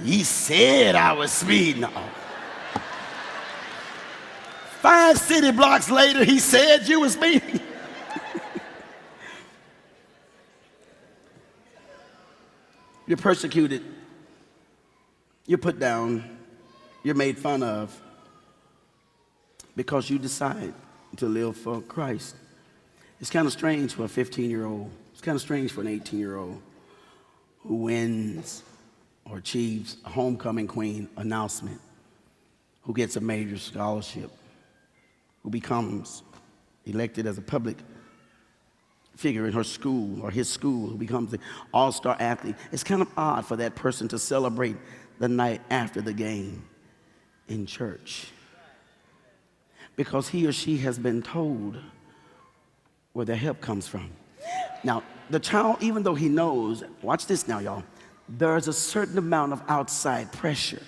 He said I was speeding. 5 city blocks later, he said you were speeding. You're persecuted. You're put down. You're made fun of because you decide to live for Christ. It's kind of strange for a 15-year-old. It's kind of strange for an 18-year-old who wins or achieves a homecoming queen announcement, who gets a major scholarship, who becomes elected as a public figure in her school or his school, who becomes the all-star athlete. It's kind of odd for that person to celebrate the night after the game in church because he or she has been told where their help comes from. Now, the child, even though he knows, watch this now, y'all, there's a certain amount of outside pressure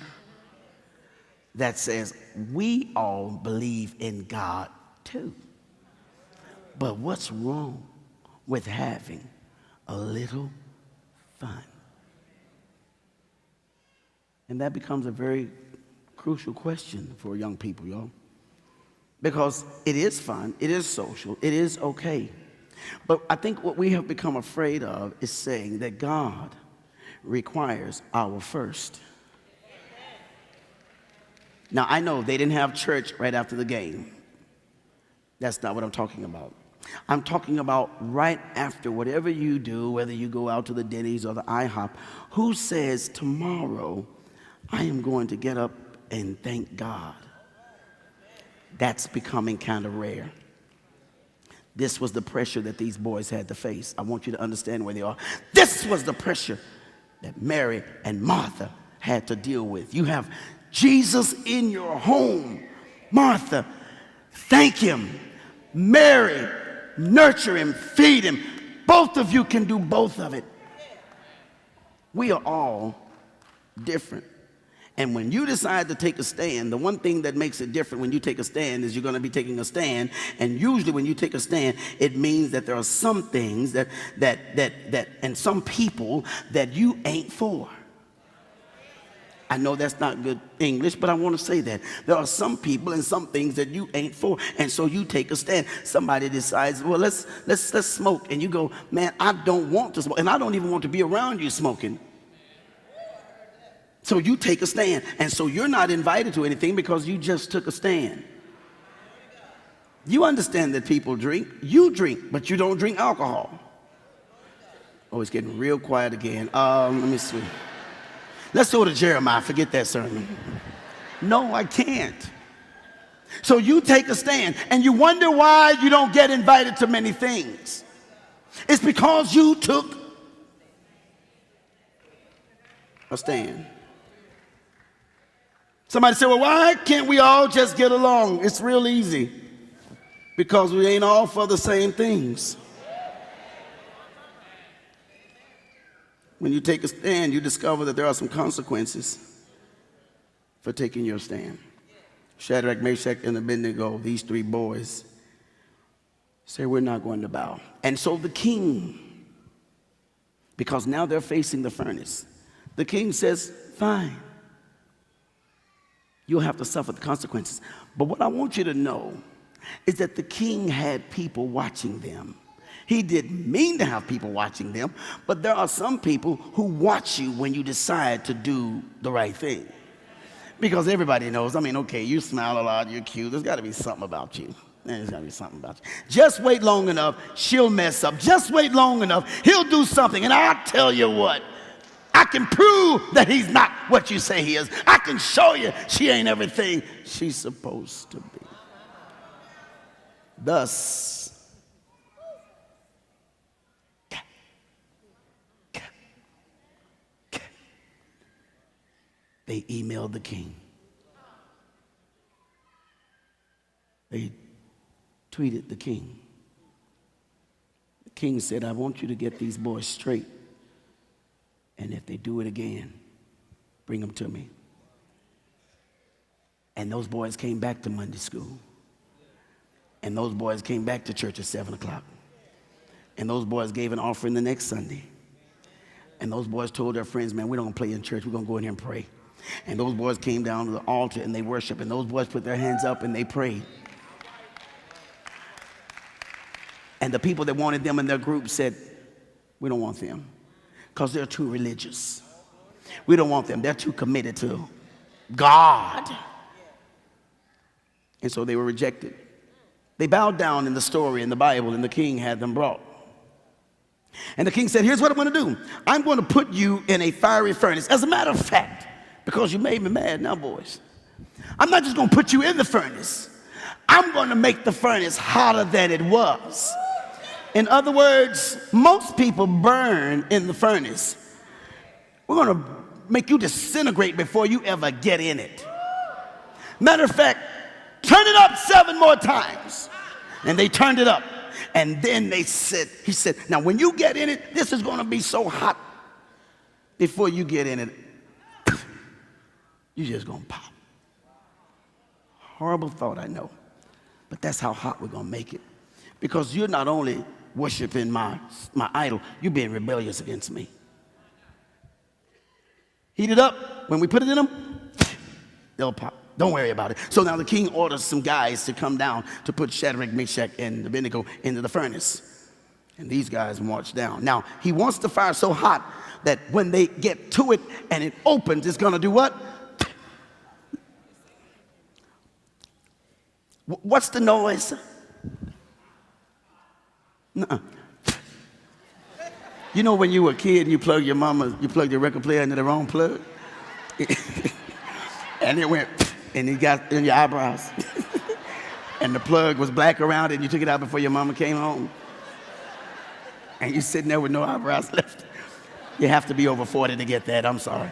that says we all believe in God too. But what's wrong with having a little fun? And that becomes a very crucial question for young people, y'all. Because it is fun, it is social, it is okay. But I think what we have become afraid of is saying that God requires our first. Now, I know they didn't have church right after the game. That's not what I'm talking about. I'm talking about right after whatever you do, whether you go out to the Denny's or the IHOP, who says, tomorrow I am going to get up and thank God. That's becoming kind of rare. This was the pressure that these boys had to face. I want you to understand where they are. This was the pressure that Mary and Martha had to deal with. You have Jesus in your home. Martha, thank him. Mary, nurture him, feed him. Both of you can do both of it. We are all different. And when you decide to take a stand, the one thing that makes it different when you take a stand is you're going to be taking a stand. And usually when you take a stand, it means that there are some things that and some people that you ain't for. I know that's not good English, but I want to say that. There are some people and some things that you ain't for, and so you take a stand. Somebody decides, well, let's smoke, and you go, man, I don't want to smoke, and I don't even want to be around you smoking. So you take a stand, and so you're not invited to anything because you just took a stand. You understand that people drink. You drink, but you don't drink alcohol. Oh, it's getting real quiet again. Let me see. Let's go to Jeremiah. Forget that sermon. No, I can't. So you take a stand, and you wonder why you don't get invited to many things. It's because you took a stand. Somebody said, well, why can't we all just get along? It's real easy. Because we ain't all for the same things. When you take a stand, you discover that there are some consequences for taking your stand. Shadrach, Meshach, and Abednego, these 3 boys, say, we're not going to bow. And so the king, because now they're facing the furnace, the king says, fine. You'll have to suffer the consequences. But what I want you to know is that the king had people watching them. He didn't mean to have people watching them, but there are some people who watch you when you decide to do the right thing. Because everybody knows, okay, you smile a lot, you're cute, there's got to be something about you. There's got to be something about you. Just wait long enough, she'll mess up. Just wait long enough, he'll do something, and I'll tell you what. I can prove that he's not what you say he is. I can show you she ain't everything she's supposed to be. Thus, they emailed the king. They tweeted the king. The king said, I want you to get these boys straight. And if they do it again, bring them to me. And those boys came back to Monday school. And those boys came back to church at 7 o'clock. And those boys gave an offering the next Sunday. And those boys told their friends, man, we don't play in church. We're going to go in here and pray. And those boys came down to the altar and they worshiped. And those boys put their hands up and they prayed. And the people that wanted them in their group said, we don't want them because they're too religious. We don't want them. They're too committed to God. And so they were rejected. They bowed down in the story in the Bible, and the king had them brought. And the king said, here's what I'm going to do. I'm going to put you in a fiery furnace. As a matter of fact, because you made me mad now, boys, I'm not just going to put you in the furnace. I'm going to make the furnace hotter than it was. In other words, most people burn in the furnace. We're going to make you disintegrate before you ever get in it. Matter of fact, turn it up 7 more times. And they turned it up. And then he said, now when you get in it, this is going to be so hot. Before you get in it, you're just going to pop. Horrible thought, I know. But that's how hot we're going to make it. Because you're not only worshiping my idol, you're being rebellious against me. Heat it up. When we put it in them, they'll pop. Don't worry about it. So now the king orders some guys to come down to put Shadrach, Meshach, and Abednego into the furnace. And these guys march down. Now, he wants the fire so hot that when they get to it and it opens, it's going to do what? What's the noise? Nuh-uh. You know when you were a kid and you plugged your record player into the wrong plug? And it went, and it got in your eyebrows. And the plug was black around it and you took it out before your mama came home. And you're sitting there with no eyebrows left. You have to be over 40 to get that, I'm sorry.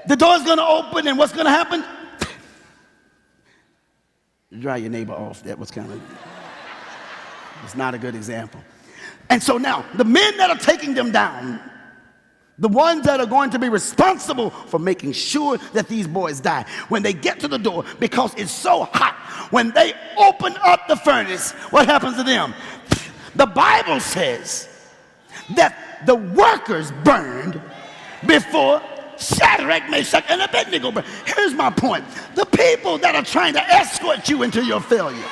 The door's gonna open and what's gonna happen? Dry your neighbor off. That was kind of, it's not a good example. And so now, the men that are taking them down, the ones that are going to be responsible for making sure that these boys die, when they get to the door, because it's so hot, when they open up the furnace, what happens to them? The Bible says that the workers burned before Shadrach, Meshach, and Abednego burned. Here's my point. The people that are trying to escort you into your failure,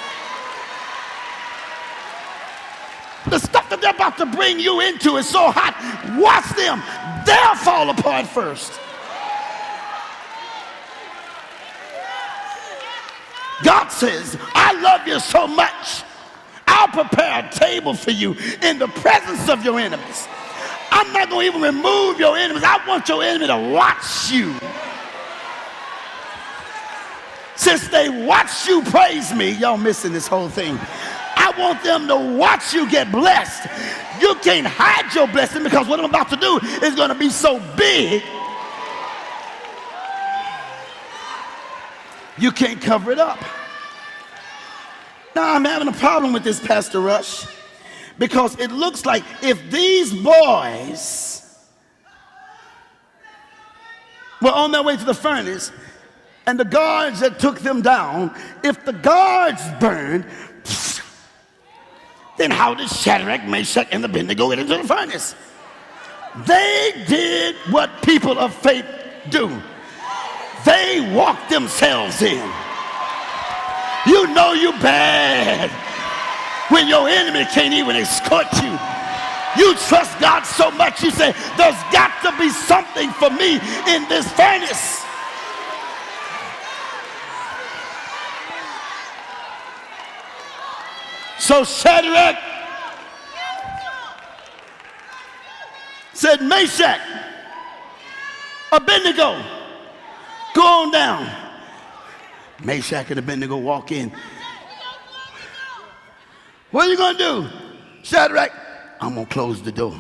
the stuff that they're about to bring you into is so hot, watch them. They'll fall apart first. God says, I love you so much, I'll prepare a table for you in the presence of your enemies. I'm not going to even remove your enemies. I want your enemy to watch you. Since they watch you praise me, y'all missing this whole thing. I want them to watch you get blessed. You can't hide your blessing because what I'm about to do is going to be so big, you can't cover it up. Now, I'm having a problem with this, Pastor Rush, because it looks like if these boys were on their way to the furnace and the guards that took them down, if the guards burned, then how did Shadrach, Meshach, and Abednego get into the furnace? They did what people of faith do. They walked themselves in. You know you bad when your enemy can't even escort you. You trust God so much, you say, there's got to be something for me in this furnace. So Shadrach said, Meshach, Abednego, go on down. Meshach and Abednego walk in. What are you going to do? Shadrach, I'm going to close the door.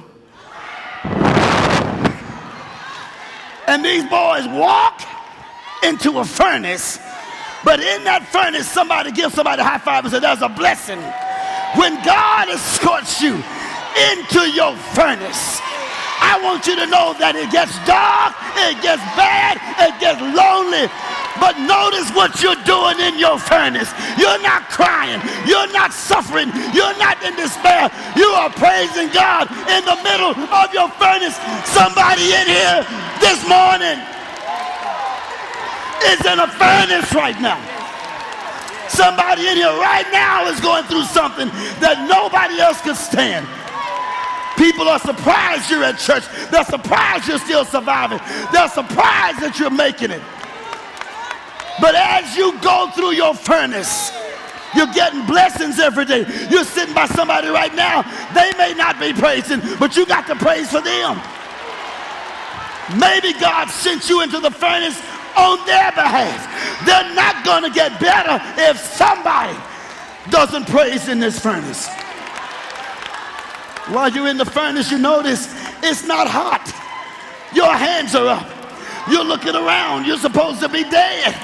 And these boys walk into a furnace, but in that furnace, somebody gives somebody a high five and says, there's a blessing. When God escorts you into your furnace, I want you to know that it gets dark, it gets bad, it gets lonely, But notice what you're doing in your furnace. You're not crying. You're not suffering. You're not in despair. You are praising God in the middle of your furnace. Somebody in here this morning is in a furnace right now. Somebody in here right now is going through something that nobody else could stand. People are surprised you're at church. They're surprised you're still surviving. They're surprised that you're making it. But as you go through your furnace, you're getting blessings every day. You're sitting by somebody right now. They may not be praising, but you got to praise for them. Maybe God sent you into the furnace on their behalf. They're not going to get better if somebody doesn't praise in this furnace. While you're in the furnace, you notice it's not hot. Your hands are up. You're looking around. You're supposed to be dead.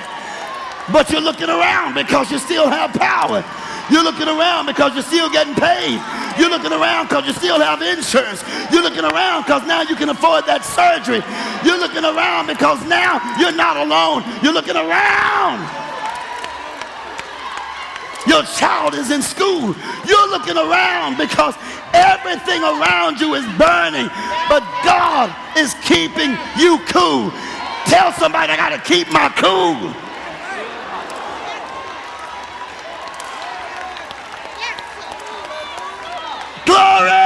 But you're looking around because you still have power. You're looking around because you're still getting paid. You're looking around because you still have insurance. You're looking around because now you can afford that surgery. You're looking around because now you're not alone. You're looking around. Your child is in school. You're looking around because everything around you is burning. But God is keeping you cool. Tell somebody, I got to keep my cool. Glory!